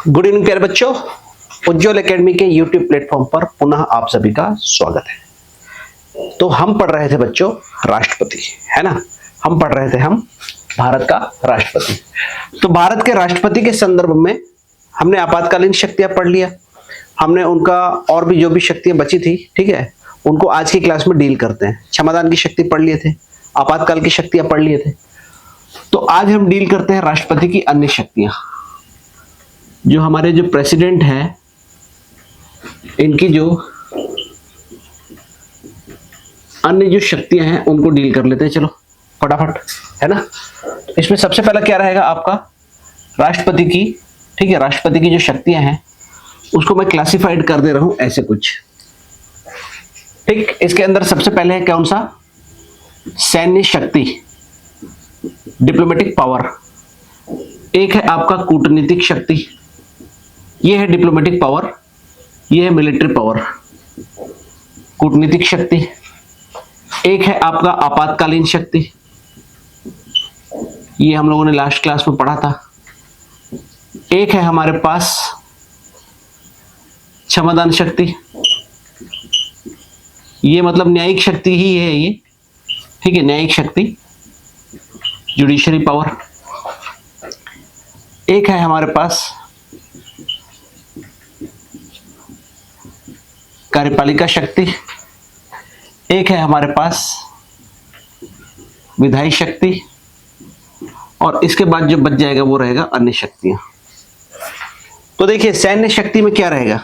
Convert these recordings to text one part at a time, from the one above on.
Good evening प्यारे बच्चों, उज्ज्वल academy के यूट्यूब प्लेटफॉर्म पर पुनः आप सभी का स्वागत है। तो हम पढ़ रहे थे बच्चों राष्ट्रपति, है ना। हम पढ़ रहे थे भारत का राष्ट्रपति। तो भारत के राष्ट्रपति के संदर्भ में हमने आपातकालीन शक्तियां पढ़ लिया, हमने उनका और भी जो भी शक्तियां बची थी, ठीक है, उनको आज की क्लास में डील करते हैं। क्षमादान की शक्ति पढ़ लिए थे, आपातकाल की शक्तियां पढ़ लिए थे। तो आज हम डील करते हैं राष्ट्रपति की अन्य शक्तियां। जो हमारे जो प्रेसिडेंट हैं, इनकी जो अन्य जो शक्तियां हैं उनको डील कर लेते हैं। चलो फटाफट, है ना। इसमें सबसे पहला क्या रहेगा आपका, राष्ट्रपति की, ठीक है, राष्ट्रपति की जो शक्तियां हैं उसको मैं क्लासिफाइड कर दे रहा हूं ऐसे कुछ, ठीक। इसके अंदर सबसे पहले है कौन सा, सैन्य शक्ति, डिप्लोमेटिक पावर। एक है आपका कूटनीतिक शक्ति, ये है डिप्लोमेटिक पावर, ये है मिलिट्री पावर, कूटनीतिक शक्ति। एक है आपका आपातकालीन शक्ति, ये हम लोगों ने लास्ट क्लास में पढ़ा था। एक है हमारे पास क्षमादान शक्ति, ये मतलब न्यायिक शक्ति ही है ये, ठीक है, न्यायिक शक्ति, जुडिशरी पावर। एक है हमारे पास कार्यपालिका शक्ति, एक है हमारे पास विधायी शक्ति, और इसके बाद जो बच जाएगा वो रहेगा अन्य शक्तियां। तो देखिए सैन्य शक्ति में क्या रहेगा,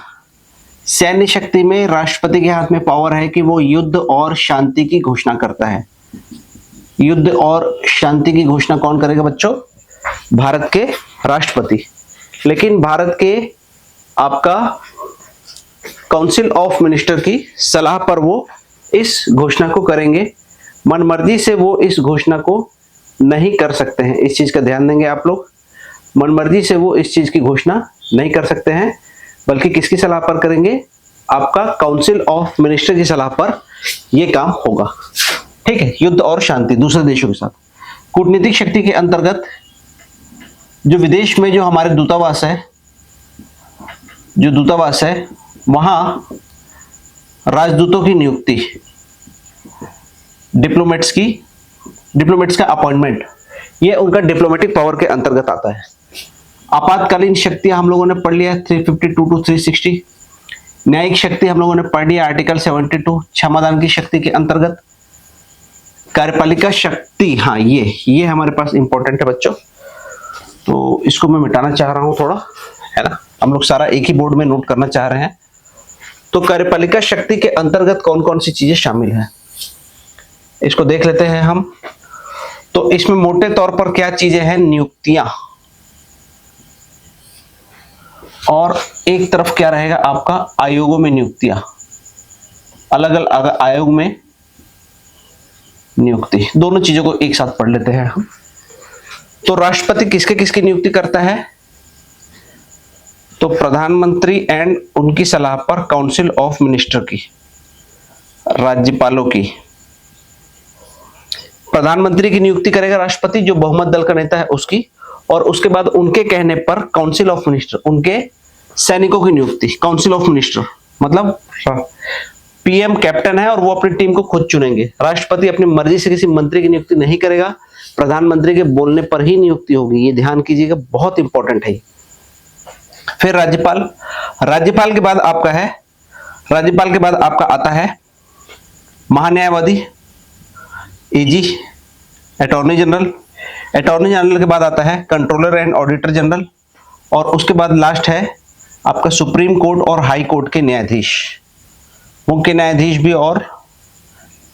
सैन्य शक्ति में राष्ट्रपति के हाथ में पावर है कि वो युद्ध और शांति की घोषणा करता है। युद्ध और शांति की घोषणा कौन करेगा बच्चों, भारत के राष्ट्रपति। लेकिन भारत के आपका काउंसिल ऑफ मिनिस्टर की सलाह पर वो इस घोषणा को करेंगे, मनमर्जी से वो इस घोषणा को नहीं कर सकते हैं। इस चीज का ध्यान देंगे आप लोग, मनमर्जी से वो इस चीज की घोषणा नहीं कर सकते हैं, बल्कि किसकी सलाह पर करेंगे, आपका काउंसिल ऑफ मिनिस्टर की सलाह पर ये काम होगा, ठीक है। युद्ध और शांति दूसरे देशों के साथ। कूटनीतिक शक्ति के अंतर्गत जो विदेश में जो हमारे दूतावास है, जो दूतावास है वहां राजदूतों की नियुक्ति, डिप्लोमेट्स का अपॉइंटमेंट, ये उनका डिप्लोमेटिक पावर के अंतर्गत आता है। आपातकालीन शक्तियां हम लोगों ने पढ़ लिया 352 टू 360। न्यायिक शक्ति हम लोगों ने पढ़ लिया आर्टिकल 72 क्षमादान की शक्ति के अंतर्गत। कार्यपालिका शक्ति, हाँ ये हमारे पास इंपॉर्टेंट है बच्चों, तो इसको मैं मिटाना चाह रहा हूं थोड़ा, है ना। हम लोग सारा एक ही बोर्ड में नोट करना चाह रहे हैं। तो कार्यपालिका शक्ति के अंतर्गत कौन कौन सी चीजें शामिल हैं, इसको देख लेते हैं हम। तो इसमें मोटे तौर पर क्या चीजें हैं, नियुक्तियां, और एक तरफ क्या रहेगा आपका आयोगों में नियुक्तियां, अलग अलग आयोग में नियुक्ति। दोनों चीजों को एक साथ पढ़ लेते हैं हम। तो राष्ट्रपति किसके किसकी नियुक्ति करता है, तो प्रधानमंत्री एंड उनकी सलाह पर काउंसिल ऑफ मिनिस्टर की, राज्यपालों की। प्रधानमंत्री की नियुक्ति करेगा राष्ट्रपति, जो बहुमत दल का नेता है उसकी, और उसके बाद उनके कहने पर काउंसिल ऑफ मिनिस्टर, उनके सैनिकों की नियुक्ति। काउंसिल ऑफ मिनिस्टर मतलब पीएम कैप्टन है और वो अपनी टीम को खुद चुनेंगे। राष्ट्रपति अपनी मर्जी से किसी मंत्री की नियुक्ति नहीं करेगा, प्रधानमंत्री के बोलने पर ही नियुक्ति होगी, ये ध्यान कीजिएगा, बहुत इंपॉर्टेंट है। फिर राज्यपाल, राज्यपाल के बाद आपका है, राज्यपाल के बाद आपका आता है महान्यायवादी, एजी, अटॉर्नी जनरल। अटॉर्नी जनरल के बाद आता है कंट्रोलर एंड ऑडिटर जनरल, और उसके बाद लास्ट है आपका सुप्रीम कोर्ट और हाई कोर्ट के न्यायाधीश, मुख्य न्यायाधीश भी और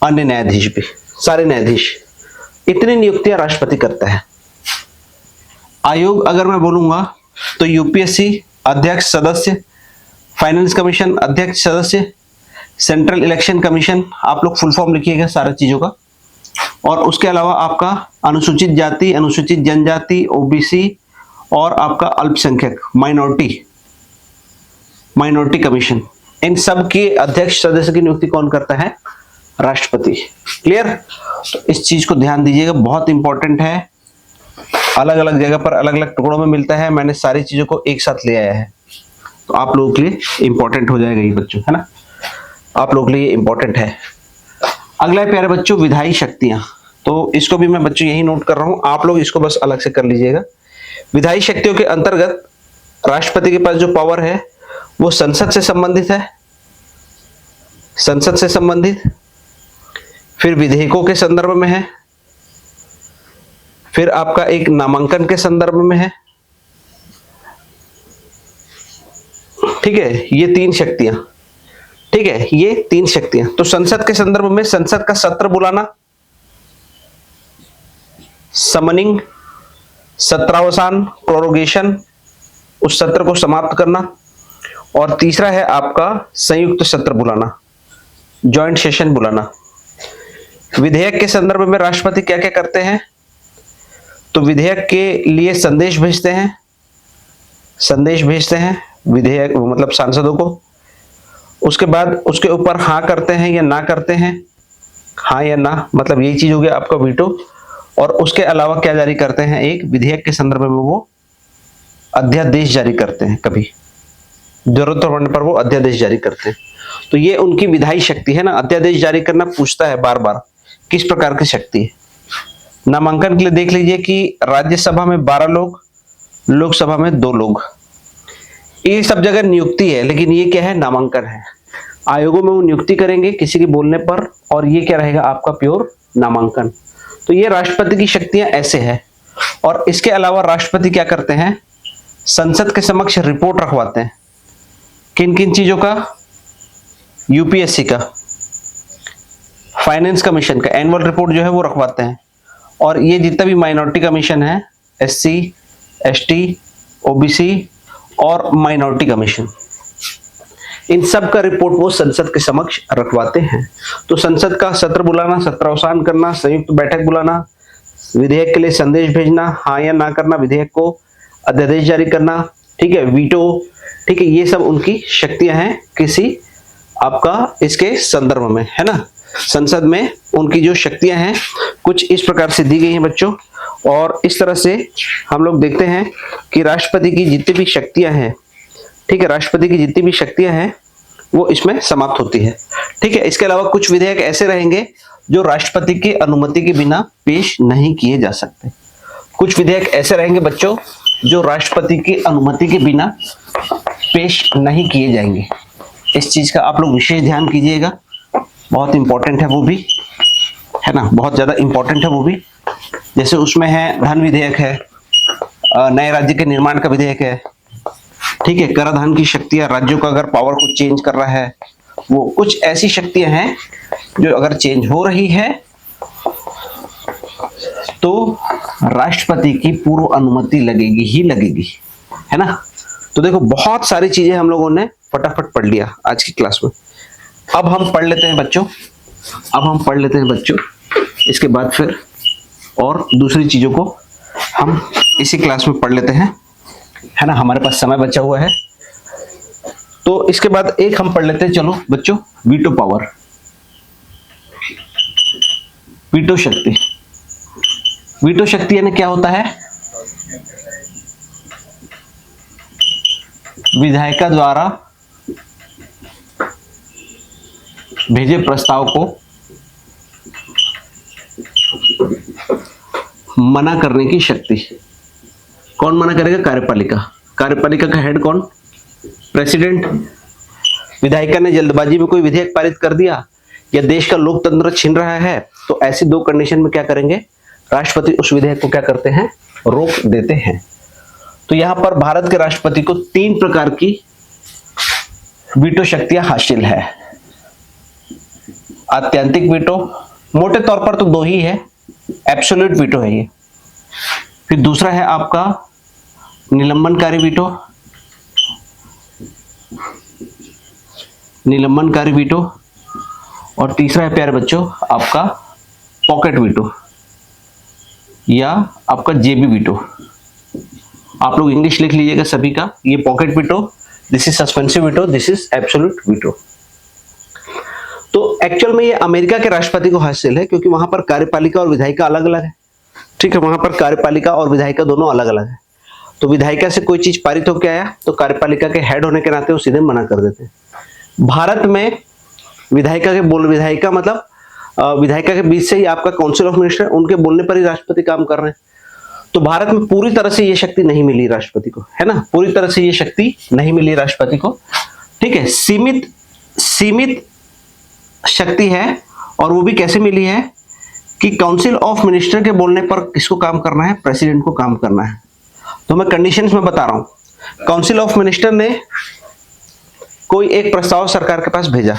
अन्य न्यायाधीश भी, सारे न्यायाधीश। इतनी नियुक्तियां राष्ट्रपति करता है। आयोग अगर मैं बोलूंगा तो यूपीएससी अध्यक्ष सदस्य, फाइनेंस कमीशन अध्यक्ष सदस्य, सेंट्रल इलेक्शन कमीशन, आप लोग फुल फॉर्म लिखिएगा सारा चीजों का। और उसके अलावा आपका अनुसूचित जाति, अनुसूचित जनजाति, ओबीसी, और आपका अल्पसंख्यक माइनॉरिटी कमीशन, इन सब के अध्यक्ष सदस्य की नियुक्ति कौन करता है, राष्ट्रपति। क्लियर, तो इस चीज को ध्यान दीजिएगा, बहुत इंपॉर्टेंट है। अलग अलग जगह पर अलग अलग टुकड़ों में मिलता है, मैंने सारी चीजों को एक साथ ले आया है, तो आप लोगों के लिए इंपॉर्टेंट हो जाएगा ये बच्चों, है ना, आप लोगों के लिए इंपॉर्टेंट है। अगला है प्यारे बच्चों विधायी शक्तियां, तो इसको भी मैं बच्चों यही नोट कर रहा हूं, आप लोग इसको बस अलग से कर लीजिएगा। विधायी शक्तियों के अंतर्गत राष्ट्रपति के पास जो पावर है वो संसद से संबंधित है, संसद से संबंधित, फिर विधेयकों के संदर्भ में है, फिर आपका एक नामांकन के संदर्भ में है, ठीक है, ये तीन शक्तियां, ठीक है, ये तीन शक्तियां। तो संसद के संदर्भ में संसद का सत्र बुलाना, समनिंग, सत्रावसान, प्रोरोगेशन, उस सत्र को समाप्त करना, और तीसरा है आपका संयुक्त सत्र बुलाना, जॉइंट सेशन बुलाना। विधेयक के संदर्भ में राष्ट्रपति क्या क्या करते हैं, तो विधेयक के लिए संदेश भेजते हैं, संदेश भेजते हैं विधेयक मतलब सांसदों को, उसके बाद उसके ऊपर हाँ करते हैं या ना करते हैं, हाँ या ना, मतलब यही चीज हो गया आपका वीटो। और उसके अलावा क्या जारी करते हैं, एक विधेयक के संदर्भ में वो अध्यादेश जारी करते हैं, कभी जरूरत पड़ने पर वो अध्यादेश जारी करते हैं। तो ये उनकी विधायी शक्ति है ना, अध्यादेश जारी करना पूछता है बार बार किस प्रकार की शक्ति है। नामांकन के लिए देख लीजिए कि राज्यसभा में 12 लोग, लोकसभा में 2 लोग, ये सब जगह नियुक्ति है, लेकिन ये क्या है, नामांकन है। आयोगों में वो नियुक्ति करेंगे किसी के बोलने पर, और ये क्या रहेगा आपका प्योर नामांकन। तो ये राष्ट्रपति की शक्तियां ऐसे है। और इसके अलावा राष्ट्रपति क्या करते हैं, संसद के समक्ष रिपोर्ट रखवाते हैं, किन किन चीजों का, यूपीएससी का, फाइनेंस कमीशन का एनुअल रिपोर्ट जो है वो रखवाते हैं। और ये जितना भी माइनॉरिटी कमीशन है, एससी, एसटी, ओबीसी और माइनॉरिटी कमीशन, इन सब का रिपोर्ट वो संसद के समक्ष रखवाते हैं। तो संसद का सत्र बुलाना, सत्रावसान करना, संयुक्त बैठक बुलाना, विधेयक के लिए संदेश भेजना, हाँ या ना करना, विधेयक को अध्यादेश जारी करना, ठीक है, वीटो, ठीक है, ये सब उनकी शक्तियां हैं किसी आपका इसके संदर्भ में, है ना। संसद में उनकी जो शक्तियां हैं कुछ इस प्रकार से दी गई हैं बच्चों। और इस तरह से हम लोग देखते हैं कि राष्ट्रपति की जितनी भी शक्तियां हैं, ठीक है, राष्ट्रपति की जितनी भी शक्तियां हैं वो इसमें समाप्त होती है, ठीक है। इसके अलावा कुछ विधेयक ऐसे रहेंगे जो राष्ट्रपति की अनुमति के बिना पेश नहीं किए जा सकते। कुछ विधेयक ऐसे रहेंगे बच्चों जो राष्ट्रपति की अनुमति के बिना पेश नहीं किए जाएंगे। इस चीज का आप लोग विशेष ध्यान कीजिएगा, बहुत इंपॉर्टेंट है वो भी, है ना, बहुत ज्यादा इंपॉर्टेंट है वो भी। जैसे उसमें है धन विधेयक है, नए राज्य के निर्माण का विधेयक है, ठीक है, कराधान की शक्तियां, राज्यों का अगर पावर को चेंज कर रहा है, वो कुछ ऐसी शक्तियां हैं जो अगर चेंज हो रही है तो राष्ट्रपति की पूर्व अनुमति लगेगी ही लगेगी, है ना। तो देखो बहुत सारी चीजें हम लोगों ने फटाफट पढ़ लिया आज की क्लास में। अब हम पढ़ लेते हैं बच्चों, इसके बाद फिर और दूसरी चीजों को हम इसी क्लास में पढ़ लेते हैं, है ना, हमारे पास समय बचा हुआ है। तो इसके बाद एक हम पढ़ लेते हैं, चलो बच्चों, वीटो पावर, वीटो शक्ति। वीटो शक्ति यानी क्या होता है, विधायिका द्वारा भेजे प्रस्ताव को मना करने की शक्ति। कौन मना करेगा, कार्यपालिका। कार्यपालिका का हेड कौन, प्रेसिडेंट। विधायिका ने जल्दबाजी में कोई विधेयक पारित कर दिया या देश का लोकतंत्र छीन रहा है, तो ऐसी 2 कंडीशन में क्या करेंगे, राष्ट्रपति उस विधेयक को क्या करते हैं, रोक देते हैं। तो यहां पर भारत के राष्ट्रपति को 3 प्रकार की वीटो शक्तियां हासिल है। आत्यंतिक वीटो, मोटे तौर पर तो 2 ही है, एब्सोल्यूट वीटो है ये। फिर दूसरा है आपका निलंबनकारी वीटो, निलंबनकारी वीटो, और तीसरा है प्यारे बच्चों आपका पॉकेट वीटो या आपका जेबी वीटो। आप लोग इंग्लिश लिख लीजिएगा सभी का, ये pocket veto, this is suspensive veto, this is absolute veto. तो एक्चुअल में ये अमेरिका के राष्ट्रपति को हासिल है, क्योंकि वहां पर कार्यपालिका और विधायिका अलग अलग है। ठीक है, वहां पर कार्यपालिका और विधायिका दोनों अलग अलग है। तो विधायिका से कोई चीज पारित होकर आया तो कार्यपालिका के हेड होने के नाते वो सीधे मना कर देते हैं। भारत में विधायिका मतलब विधायिका के बीच से ही आपका काउंसिल ऑफ मिनिस्टर, उनके बोलने पर ही राष्ट्रपति काम कर रहे हैं। तो भारत में पूरी तरह से ये शक्ति नहीं मिली राष्ट्रपति को, है ना, पूरी तरह से ये शक्ति नहीं मिली राष्ट्रपति को। ठीक है, सीमित शक्ति है, और वो भी कैसे मिली है कि काउंसिल ऑफ मिनिस्टर के बोलने पर किसको काम करना है, प्रेसिडेंट को काम करना है। तो मैं कंडीशंस में बता रहा हूं। काउंसिल ऑफ मिनिस्टर ने कोई एक प्रस्ताव सरकार के पास भेजा,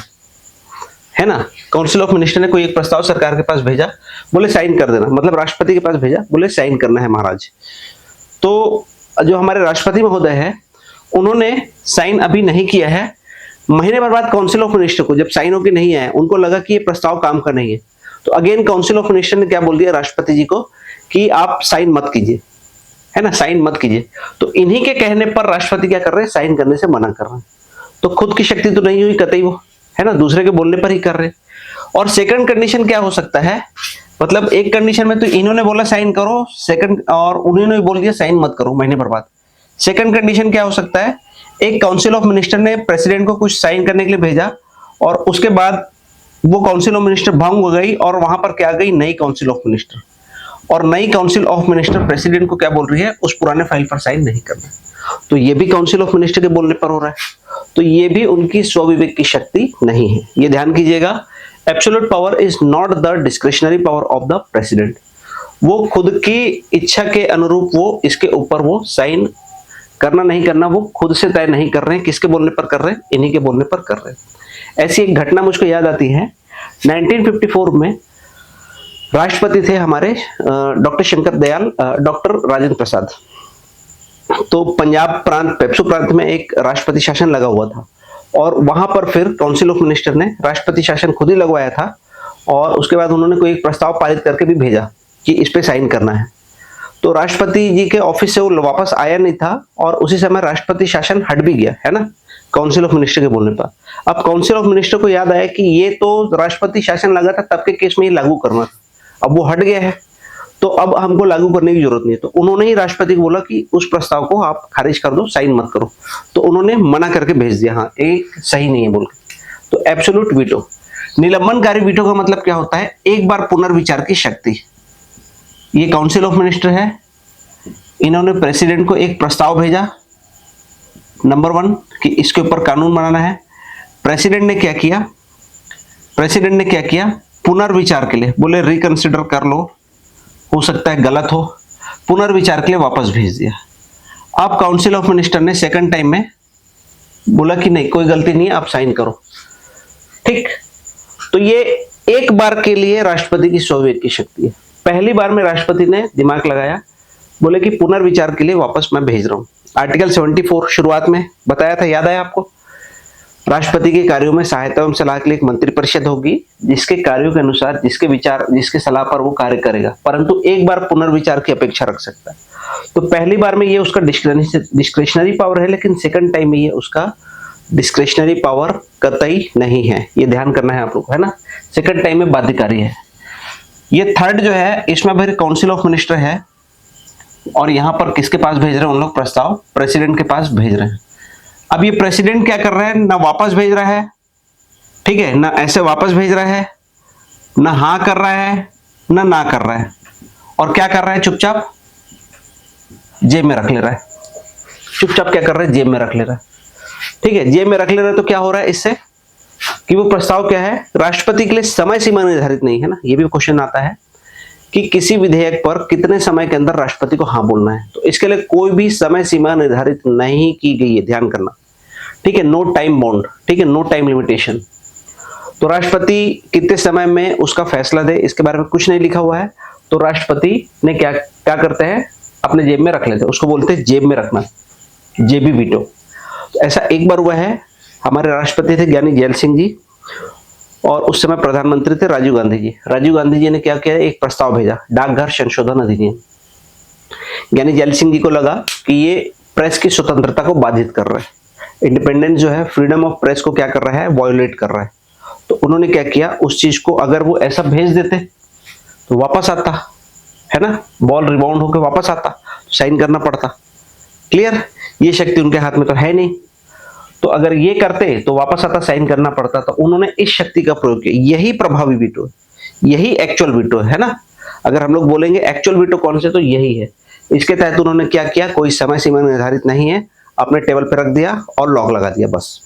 है ना, काउंसिल ऑफ मिनिस्टर ने कोई एक प्रस्ताव सरकार के पास भेजा, बोले साइन कर देना, मतलब राष्ट्रपति के पास भेजा, बोले साइन करना है महाराज। तो जो हमारे राष्ट्रपति महोदय है उन्होंने साइन अभी नहीं किया है। महीने भर बाद काउंसिल ऑफ मिनिस्टर को जब साइन होकर नहीं आया, उनको लगा कि ये प्रस्ताव काम का नहीं है, तो अगेन काउंसिल ऑफ मिनिस्टर ने क्या बोल दिया राष्ट्रपति जी को कि आप साइन मत कीजिए, है ना, साइन मत कीजिए। तो इन्हीं के कहने पर राष्ट्रपति क्या कर रहे हैं, साइन करने से मना कर रहे हैं। तो खुद की शक्ति तो नहीं हुई कतई वो, है ना, दूसरे के बोलने पर ही कर रहे हैं। और सेकंड कंडीशन क्या हो सकता है, मतलब एक कंडीशन में तो इन्होंने बोला साइन करो, सेकंड और उन्होंने बोल दिया साइन मत करो महीने भर बाद। सेकंड कंडीशन क्या हो सकता है, एक काउंसिल ऑफ मिनिस्टर ने प्रेसिडेंट को कुछ साइन करने के लिए भेजा और उसके बाद वो काउंसिल ऑफ मिनिस्टर भंग हो गई और वहां पर क्या गई, नई काउंसिल ऑफ मिनिस्टर, और नई काउंसिल ऑफ मिनिस्टर प्रेसिडेंट को क्या बोल रही है, उस पुराने फाइल पर साइन नहीं करना। तो ये भी काउंसिल ऑफ मिनिस्टर के बोलने पर हो रहा है। तो ये भी उनकी स्वविवेक की शक्ति नहीं है, ये ध्यान कीजिएगा। Absolute power is not the discretionary power of the president. वो खुद की इच्छा के अनुरूप वो इसके ऊपर वो साइन करना नहीं करना वो खुद से तय नहीं कर रहे हैं। किसके बोलने पर कर रहे हैं, इन्हीं के बोलने पर कर रहे हैं। ऐसी एक घटना मुझको याद आती है, 1954 में राष्ट्रपति थे हमारे डॉक्टर शंकर दयाल, डॉक्टर राजेंद्र प्रसाद। तो पंजाब प्रांत, पेप्सू प्रांत में एक राष्ट्रपति शासन लगा हुआ था और वहां पर फिर काउंसिल ऑफ मिनिस्टर ने राष्ट्रपति शासन खुद ही लगवाया था और उसके बाद उन्होंने कोई एक प्रस्ताव पारित करके भी भेजा कि इस पे साइन करना है। तो राष्ट्रपति जी के ऑफिस से वो वापस आया नहीं था और उसी समय राष्ट्रपति शासन हट भी गया, है ना, काउंसिल ऑफ मिनिस्टर के बोलने पर। अब काउंसिल ऑफ मिनिस्टर को याद आया कि ये तो राष्ट्रपति शासन लगा था तब के केस में ही लागू करना था, अब वो हट गया है तो अब हमको लागू करने की जरूरत नहीं है। तो उन्होंने ही राष्ट्रपति को बोला कि उस प्रस्ताव को आप खारिज कर दो, साइन मत करो। तो उन्होंने मना करके भेज दिया, हाँ एक सही नहीं है बोल के। तो एब्सोल्यूट वीटो, निलंबनकारी वीटो का मतलब क्या होता है, एक बार पुनर्विचार की शक्ति। ये काउंसिल ऑफ मिनिस्टर है, इन्होंने प्रेसिडेंट को एक प्रस्ताव भेजा नंबर 1 कि इसके ऊपर कानून बनाना है। प्रेसिडेंट ने क्या किया, पुनर्विचार के लिए बोले रिकंसिडर कर लो, हो सकता है गलत हो, पुनर्विचार के लिए वापस भेज दिया। अब काउंसिल ऑफ मिनिस्टर ने सेकंड टाइम में बोला कि नहीं कोई गलती नहीं है, आप साइन करो, ठीक। तो ये एक बार के लिए राष्ट्रपति की स्वविवेक की शक्ति है। पहली बार में राष्ट्रपति ने दिमाग लगाया, बोले कि पुनर्विचार के लिए वापस मैं भेज रहा हूं। आर्टिकल 74 शुरुआत में बताया था, याद है आपको, राष्ट्रपति के कार्यों में सहायता एवं सलाह के लिए एक मंत्रिपरिषद होगी जिसके कार्यों के अनुसार जिसके सलाह पर वो कार्य करेगा, परंतु एक बार पुनर्विचार की अपेक्षा रख सकता है। तो पहली बार में ये उसका डिस्क्रिशनरी पावर है, लेकिन सेकंड टाइम में ये उसका डिस्क्रिशनरी पावर कतई नहीं है, ये ध्यान करना है आप लोग, है ना। सेकंड टाइम में बाध्यकारी है। ये थर्ड जो है इसमें फिर काउंसिल ऑफ मिनिस्टर है और यहां पर किसके पास भेज रहे हैं उन लोग प्रस्ताव, प्रेसिडेंट के पास भेज रहे हैं। अब ये प्रेसिडेंट क्या कर रहा है, ना वापस भेज रहा है, ठीक है, ना ऐसे वापस भेज रहा है, ना हाँ कर रहा है, ना कर रहा है, और क्या कर रहा है, चुपचाप जेब में रख ले रहा है। चुपचाप क्या कर रहा है, जेब में रख ले रहा है, ठीक है, जेब में रख ले रहा है। तो क्या हो रहा है इससे कि वो प्रस्ताव क्या है, राष्ट्रपति के लिए समय सीमा निर्धारित नहीं है ना। ये भी क्वेश्चन आता है कि किसी विधेयक पर कितने समय के अंदर राष्ट्रपति को हाँ बोलना है, तो इसके लिए कोई भी समय सीमा निर्धारित नहीं की गई है, ध्यान करना, ठीक है, नो टाइम बाउंड, ठीक है, नो टाइम लिमिटेशन। तो राष्ट्रपति कितने समय में उसका फैसला दे इसके बारे में कुछ नहीं लिखा हुआ है। तो राष्ट्रपति ने क्या करते हैं, अपने जेब में रख लेते हैं, उसको बोलते हैं जेब में रखना, जेबी वीटो। तो ऐसा एक बार हुआ है, हमारे राष्ट्रपति थे ज्ञानी जैल सिंह जी और उस समय प्रधानमंत्री थे राजीव गांधी जी। राजीव गांधी जी ने क्या किया, एक प्रस्ताव भेजा, डाकघर संशोधन अधिनियम। ज्ञानी जैल सिंह जी को लगा कि ये प्रेस की स्वतंत्रता को बाधित कर रहा है, इंडिपेंडेंस जो है, फ्रीडम ऑफ प्रेस को क्या कर रहा है, वायोलेट कर रहा है। तो उन्होंने क्या किया, उस चीज को अगर वो ऐसा भेज देते तो वापस आता, है ना, बॉल रिबाउंड होकर वापस आता, साइन करना पड़ता। क्लियर, ये शक्ति उनके हाथ में तो है नहीं, तो अगर ये करते तो वापस आता, साइन करना पड़ता। तो उन्होंने इस शक्ति का प्रयोग किया, यही प्रभावी वीटो, यही एक्चुअल वीटो है ना। अगर हम लोग बोलेंगे एक्चुअल वीटो कौन से, तो यही है। इसके तहत उन्होंने क्या किया, कोई समय सीमा निर्धारित नहीं है, अपने टेबल पर रख दिया और लॉक लगा दिया बस।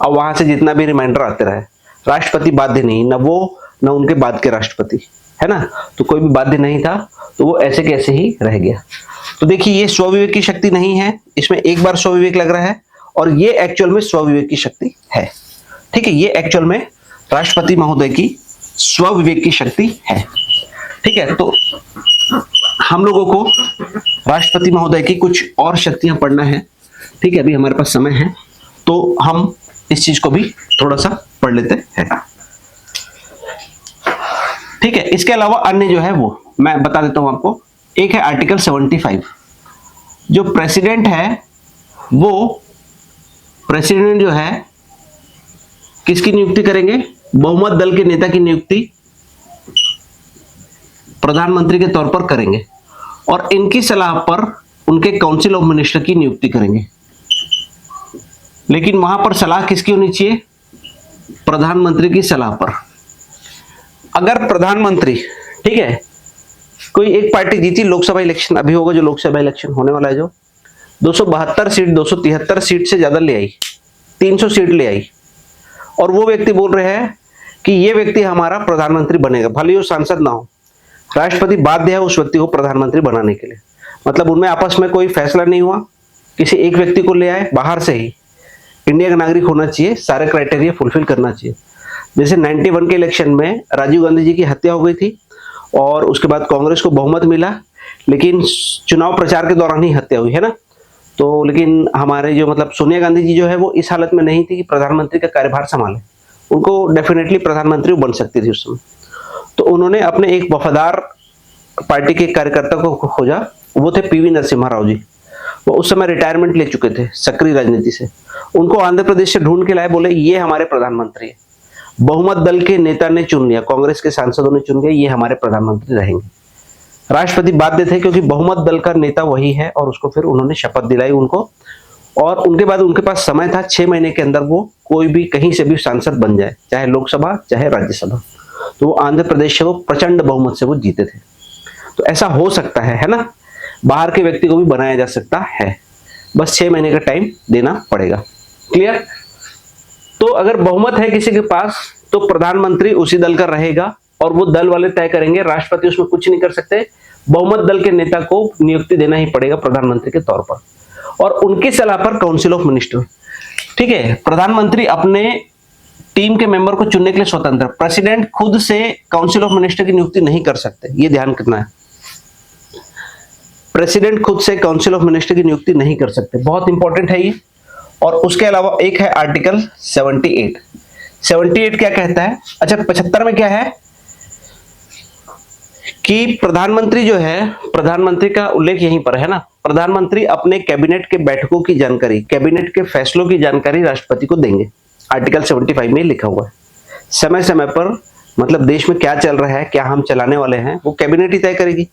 अब वहां से जितना भी रिमाइंडर आते रहे, राष्ट्रपति बाध्य नहीं, न वो न उनके बाद के राष्ट्रपति, है ना, तो कोई भी बाध्य नहीं था, तो वो ऐसे कैसे ही रह गया। तो देखिए ये स्वविवेक की शक्ति नहीं है, इसमें एक बार स्वविवेक लग रहा है, और ये एक्चुअल में स्वविवेक की शक्ति है। ठीक है, ये एक्चुअल में राष्ट्रपति महोदय की स्वविवेक की शक्ति है। ठीक है, तो हम लोगों को राष्ट्रपति महोदय की कुछ और शक्तियां पढ़ना है। ठीक है, अभी हमारे पास समय है, तो हम इस चीज को भी थोड़ा सा पढ़ लेते हैं। ठीक है, इसके अलावा अन्य जो है वो मैं बता देता हूं आपको। एक है आर्टिकल 75, जो प्रेसिडेंट है वो प्रेसिडेंट जो है किसकी नियुक्ति करेंगे, बहुमत दल के नेता की नियुक्ति प्रधानमंत्री के तौर पर करेंगे, और इनकी सलाह पर उनके काउंसिल ऑफ मिनिस्टर की नियुक्ति करेंगे। लेकिन वहां पर सलाह किसकी होनी चाहिए, प्रधानमंत्री की सलाह पर। अगर प्रधानमंत्री, ठीक है, कोई एक पार्टी जीती लोकसभा इलेक्शन, अभी होगा जो लोकसभा इलेक्शन होने वाला है, जो 272 सीट 273 सीट से ज्यादा ले आई, 300 सीट ले आई, और वो व्यक्ति बोल रहे हैं कि ये व्यक्ति हमारा प्रधानमंत्री बनेगा, भले ही वो सांसद ना हो, राष्ट्रपति बाध्य है उस व्यक्ति को प्रधानमंत्री बनाने के लिए। मतलब उनमें आपस में कोई फैसला नहीं हुआ, किसी एक व्यक्ति को ले आए बाहर से ही, इंडिया का नागरिक होना चाहिए, सारे क्राइटेरिया फुलफिल करना चाहिए। जैसे 91 के इलेक्शन में राजीव गांधी जी की हत्या हो गई थी, और उसके बाद कांग्रेस को बहुमत मिला, लेकिन चुनाव प्रचार के दौरान ही हत्या हुई, है ना। तो लेकिन हमारे जो मतलब सोनिया गांधी जी जो है वो इस हालत में नहीं थी कि प्रधानमंत्री का कार्यभार संभाले, उनको डेफिनेटली प्रधानमंत्री बन सकती थी उस समय। तो उन्होंने अपने एक वफादार पार्टी के कार्यकर्ता को खोजा, वो थे पीवी नरसिम्हा राव जी। वो उस समय रिटायरमेंट ले चुके थे सक्रिय राजनीति से, उनको आंध्र प्रदेश से ढूंढ के लाए, बोले ये हमारे प्रधानमंत्री है। बहुमत दल के नेता ने चुन लिया, कांग्रेस के सांसदों ने चुन लिया, ये हमारे प्रधानमंत्री रहेंगे। राष्ट्रपति बाध्य थे क्योंकि बहुमत दल का नेता वही है, और उसको फिर उन्होंने शपथ दिलाई उनको, और उनके बाद उनके पास समय था 6 महीने के अंदर वो कोई भी कहीं से भी सांसद बन जाए, चाहे लोकसभा चाहे राज्यसभा। तो वो आंध्र प्रदेश से वो प्रचंड बहुमत से वो जीते थे। तो ऐसा हो सकता है ना, बाहर के व्यक्ति को भी बनाया जा सकता है, बस 6 महीने का टाइम देना पड़ेगा। क्लियर। तो अगर बहुमत है किसी के पास तो प्रधानमंत्री उसी दल का रहेगा, और वो दल वाले तय करेंगे, राष्ट्रपति उसमें कुछ नहीं कर सकते। बहुमत दल के नेता को नियुक्ति देना ही पड़ेगा प्रधानमंत्री के तौर पर, और उनकी सलाह पर काउंसिल ऑफ मिनिस्टर। ठीक है, प्रधानमंत्री अपने टीम के मेंबर को चुनने के लिए स्वतंत्र, प्रेसिडेंट खुद से काउंसिल ऑफ मिनिस्टर की नियुक्ति नहीं कर सकते, ये ध्यान रखना है। प्रेसिडेंट खुद से काउंसिल ऑफ मिनिस्टर की नियुक्ति नहीं कर सकते, बहुत इंपॉर्टेंट है ये। और उसके अलावा एक है आर्टिकल 78 क्या कहता है, अच्छा 75 में क्या है कि प्रधानमंत्री जो है, प्रधानमंत्री का उल्लेख यहीं पर है ना, प्रधानमंत्री अपने कैबिनेट के बैठकों की जानकारी, कैबिनेट के फैसलों की जानकारी राष्ट्रपति को देंगे। आर्टिकल 75 में लिखा हुआ है, समय समय पर, मतलब देश में क्या चल रहा है, क्या हम चलाने वाले हैं, वो कैबिनेट ही तय करेगी।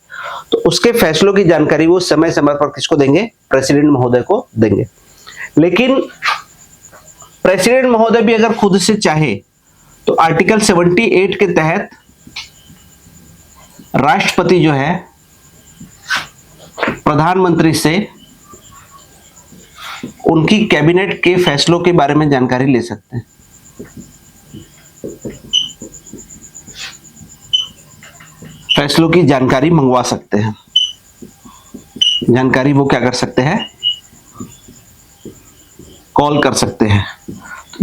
तो उसके फैसलों की जानकारी वो समय समय पर किसको देंगे, प्रेसिडेंट महोदय को देंगे। लेकिन प्रेसिडेंट महोदय भी अगर खुद से चाहे तो आर्टिकल 78 के तहत राष्ट्रपति जो है प्रधानमंत्री से उनकी कैबिनेट के फैसलों के बारे में जानकारी ले सकते हैं। फैसलों की जानकारी मंगवा सकते हैं, जानकारी वो क्या कर सकते हैं, कॉल कर सकते हैं।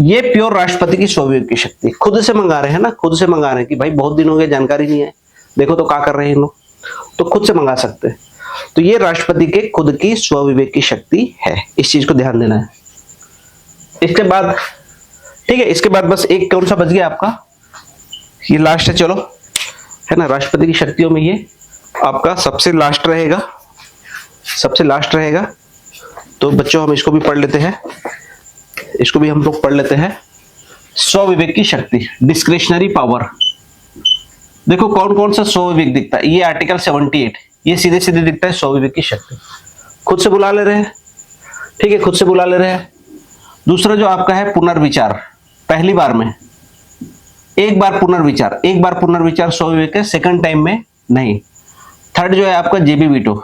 ये प्योर राष्ट्रपति की स्वविवेक की शक्ति, खुद से मंगा रहे हैं ना, खुद से मंगा रहे हैं कि भाई बहुत दिन हो गए जानकारी नहीं है, देखो तो क्या कर रहे हैं लोग, तो खुद से मंगा सकते हैं। तो ये राष्ट्रपति के खुद की स्वविवेक की शक्ति है, इस चीज को ध्यान देना है। इसके बाद ठीक है, इसके बाद बस एक कौन सा बच गया आपका, ये लास्ट है, चलो है ना, राष्ट्रपति की शक्तियों में ये आपका सबसे लास्ट रहेगा, सबसे लास्ट रहेगा। तो बच्चों हम इसको भी पढ़ लेते हैं, इसको भी हम लोग पढ़ लेते हैं। स्वविवेक की शक्ति, डिस्क्रिशनरी पावर। देखो कौन कौन सा स्वविवेक दिखता है, ये आर्टिकल 78 ये सीधे सीधे दिखता है स्वविवेक की शक्ति। खुद से बुला ले रहे हैं, ठीक है, खुद से बुला ले रहे हैं। दूसरा जो आपका है पुनर्विचार, पहली बार में एक बार पुनर्विचार स्वविवेक है, सेकंड टाइम में नहीं। थर्ड जो है आपका जेबी वीटो,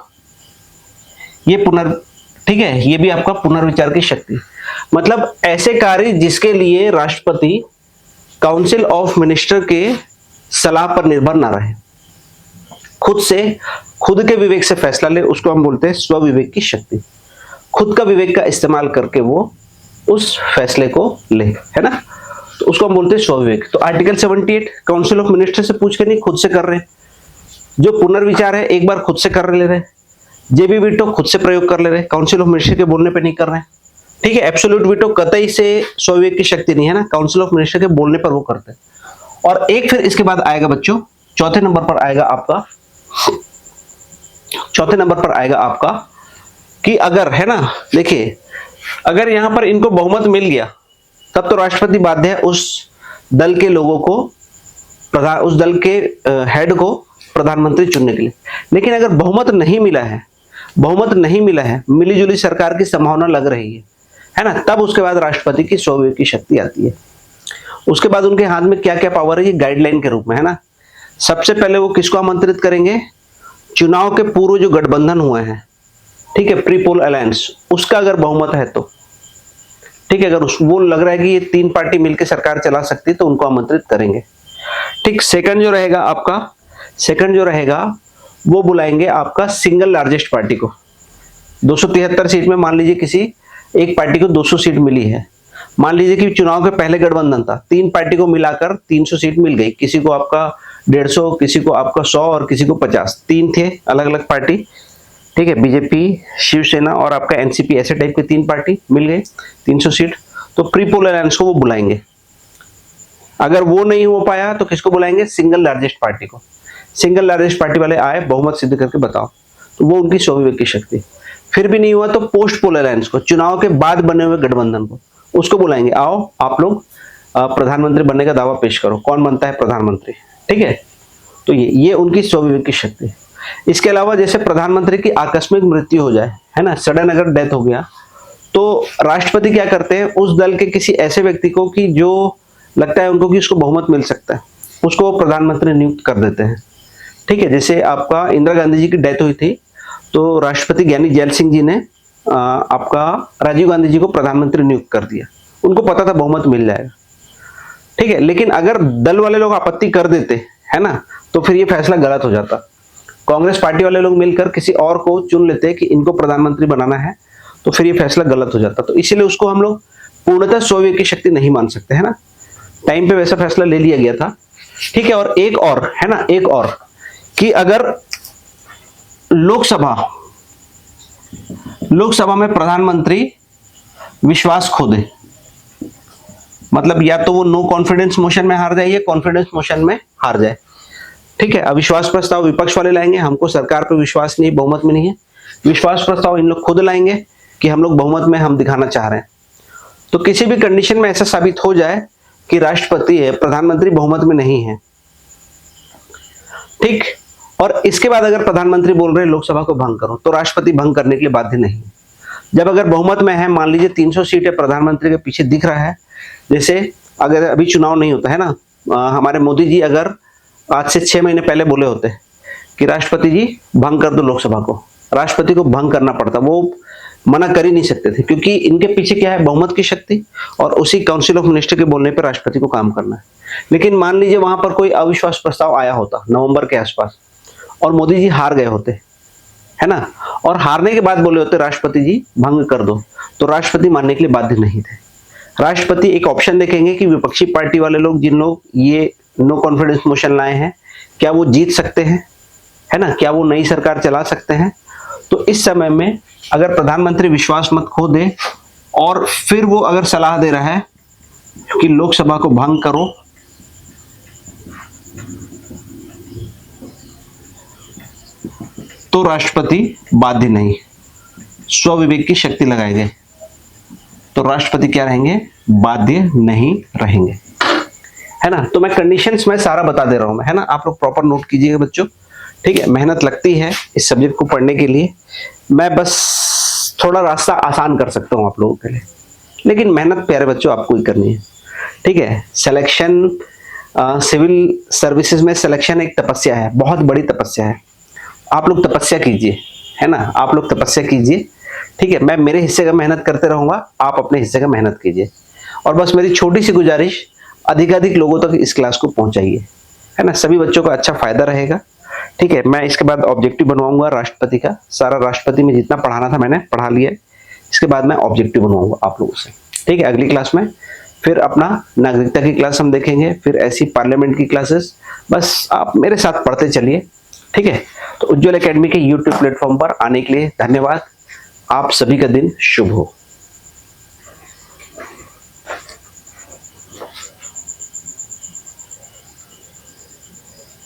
ये ठीक है, ये भी आपका पुनर्विचार की शक्ति। मतलब ऐसे कार्य जिसके लिए राष्ट्रपति काउंसिल ऑफ मिनिस्टर के सलाह पर निर्भर ना रहे, खुद के विवेक से फैसला ले, उसको हम बोलते हैं स्वविवेक की शक्ति। खुद का विवेक का इस्तेमाल करके वो उस फैसले को ले, है ना, तो उसको हम बोलते हैं स्वविवेक। तो आर्टिकल 78 काउंसिल ऑफ मिनिस्टर से पूछ के नहीं, खुद से कर रहे हैं। जो पुनर्विचार है एक बार खुद से कर ले रहे हैं। जेबी वीटो खुद से प्रयोग कर ले रहे हैं, काउंसिल ऑफ मिनिस्टर के बोलने पे नहीं कर रहे हैं, ठीक है। एब्सोल्यूट वीटो कतई से स्वविवेक की शक्ति नहीं है ना, काउंसिल ऑफ मिनिस्टर के बोलने पर वो करते हैं। और एक फिर इसके बाद आएगा बच्चों, चौथे नंबर पर आएगा आपका कि अगर, है ना, देखिए अगर यहां पर इनको बहुमत मिल गया तब तो राष्ट्रपति बाध्य है उस दल के लोगों को उस दल के हेड को प्रधानमंत्री चुनने के लिए। लेकिन अगर बहुमत नहीं मिला है, मिलीजुली सरकार की संभावना लग रही है ना, तब उसके बाद राष्ट्रपति की स्वविवेक की शक्ति आती है। उसके बाद उनके हाथ में क्या क्या पावर है, ये गाइडलाइन के रूप में, है ना। सबसे पहले वो किसको आमंत्रित करेंगे, चुनाव के पूर्व जो गठबंधन हुए हैं, ठीक है, प्री पोल अलायंस, उसका अगर बहुमत है तो ठीक है, अगर वो लग रहा है कि ये 3 पार्टी मिलकर सरकार चला सकती है तो उनको आमंत्रित करेंगे, ठीक। सेकंड जो रहेगा वो बुलाएंगे आपका सिंगल लार्जेस्ट पार्टी को। 273 सीट में मान लीजिए किसी एक पार्टी को 200 सीट मिली है, मान लीजिए कि चुनाव के पहले गठबंधन था, 3 पार्टी को मिलाकर 300 सीट मिल गई, किसी को आपका 150, किसी को आपका 100 और किसी को 50, 3 थे अलग अलग पार्टी, ठीक है, बीजेपी, शिवसेना और आपका एनसीपी, ऐसे टाइप के 3 पार्टी मिल गए 300 सीट, तो प्री पोल अलायंस को वो बुलाएंगे। अगर वो नहीं हो पाया तो किसको बुलाएंगे, सिंगल लार्जेस्ट पार्टी को। सिंगल लार्जेस्ट पार्टी वाले आए, बहुमत सिद्ध करके बताओ, तो वो उनकी स्वविवेक की शक्ति। फिर भी नहीं हुआ तो पोस्ट पोल अलायंस को, चुनाव के बाद बने हुए गठबंधन को, उसको बुलाएंगे, आओ आप लोग प्रधानमंत्री बनने का दावा पेश करो, कौन बनता है प्रधानमंत्री, ठीक है। तो ये उनकी स्वविवेक की शक्ति। इसके अलावा जैसे प्रधानमंत्री की आकस्मिक मृत्यु हो जाए, है ना, सडन अगर डेथ हो गया, तो राष्ट्रपति क्या करते हैं, उस दल के किसी ऐसे व्यक्ति को कि जो लगता है उनको कि उसको बहुमत मिल सकता है, उसको प्रधानमंत्री नियुक्त कर देते हैं, ठीक है। जैसे आपका इंदिरा गांधी जी की डेथ हुई थी तो राष्ट्रपति ज्ञानी जैल सिंह जी ने आपका राजीव गांधी जी को प्रधानमंत्री नियुक्त कर दिया, उनको पता था बहुमत मिल जाएगा, ठीक है। लेकिन अगर दल वाले लोग आपत्ति कर देते, है ना, तो फिर ये फैसला गलत हो जाता। कांग्रेस पार्टी वाले लोग मिलकर किसी और को चुन लेते कि इनको प्रधानमंत्री बनाना है, तो फिर ये फैसला गलत हो जाता। तो इसीलिए उसको हम लोग पूर्णतः स्वविवेक की शक्ति नहीं मान सकते, है ना। टाइम पे वैसा फैसला ले लिया गया था, ठीक है। और एक और, है ना, एक और कि अगर लोकसभा में प्रधानमंत्री विश्वास खो दे, मतलब या तो वो नो कॉन्फिडेंस मोशन में हार जाए या कॉन्फिडेंस मोशन में हार जाए, ठीक है। अविश्वास प्रस्ताव विपक्ष वाले लाएंगे, हमको सरकार पर विश्वास नहीं, बहुमत में नहीं है, विश्वास प्रस्ताव इन लोग खुद लाएंगे कि हम लोग बहुमत में हम दिखाना चाह रहे हैं। तो किसी भी कंडीशन में ऐसा साबित हो जाए कि राष्ट्रपति है, प्रधानमंत्री बहुमत में नहीं है, ठीक। और इसके बाद अगर प्रधानमंत्री बोल रहे हैं लोकसभा को भंग करो, तो राष्ट्रपति भंग करने के लिए बाध्य नहीं है। जब अगर बहुमत में है, मान लीजिए 300 सीटें प्रधानमंत्री के पीछे दिख रहा है, जैसे अगर अभी चुनाव नहीं होता है ना, हमारे मोदी जी अगर आज से 6 महीने पहले बोले होते कि राष्ट्रपति जी भंग कर दो लोकसभा को, राष्ट्रपति को भंग करना पड़ता, वो मना कर ही नहीं सकते थे, क्योंकि इनके पीछे क्या है, बहुमत की शक्ति, और उसी काउंसिल ऑफ मिनिस्टर के बोलने पर राष्ट्रपति को काम करना है। लेकिन मान लीजिए वहां पर कोई अविश्वास प्रस्ताव आया होता नवंबर के आसपास और मोदी जी हार गए होते, है ना, और हारने के बाद बोले होते राष्ट्रपति जी भंग कर दो, तो राष्ट्रपति मानने के लिए बाध्य नहीं थे। राष्ट्रपति एक ऑप्शन देखेंगे कि विपक्षी पार्टी वाले लोग, जिन लोग ये नो कॉन्फिडेंस मोशन लाए हैं, क्या वो जीत सकते हैं, है ना, क्या वो नई सरकार चला सकते हैं। तो इस समय में अगर प्रधानमंत्री विश्वास मत खो दे और फिर वो अगर सलाह दे रहा है कि लोकसभा को भंग करो, तो राष्ट्रपति बाध्य नहीं, स्वविवेक की शक्ति लगाए गए, तो राष्ट्रपति क्या रहेंगे, बाध्य नहीं रहेंगे, है ना। तो मैं कंडीशंस में सारा बता दे रहा हूं मैं, है ना, आप लोग प्रॉपर नोट कीजिएगा बच्चों, ठीक है, मेहनत लगती है इस सब्जेक्ट को पढ़ने के लिए। मैं बस थोड़ा रास्ता आसान कर सकता हूँ आप लोगों के लिए, लेकिन मेहनत प्यारे बच्चों आपको ही करनी है। ठीक है, सिलेक्शन सिविल सर्विसेज में सिलेक्शन एक तपस्या है, बहुत बड़ी तपस्या है। आप लोग तपस्या कीजिए, है ना, आप लोग तपस्या कीजिए। ठीक है, मैं मेरे हिस्से का मेहनत करते रहूंगा, आप अपने हिस्से का मेहनत कीजिए। और बस मेरी छोटी सी गुजारिश, अधिकाधिक लोगों तक इस क्लास को पहुंचाइए, है ना, सभी बच्चों का अच्छा फायदा रहेगा। ठीक है, मैं इसके बाद ऑब्जेक्टिव बनवाऊंगा राष्ट्रपति का, सारा राष्ट्रपति में जितना पढ़ाना था मैंने पढ़ा लिया है। इसके बाद मैं ऑब्जेक्टिव बनवाऊंगा आप लोगों से। ठीक है, अगली क्लास में फिर अपना नागरिकता की क्लास हम देखेंगे, फिर ऐसी पार्लियामेंट की क्लासेस। बस आप मेरे साथ पढ़ते चलिए। ठीक है, तो उज्ज्वल एकेडमी के यूट्यूब प्लेटफॉर्म पर आने के लिए धन्यवाद। आप सभी का दिन शुभ हो।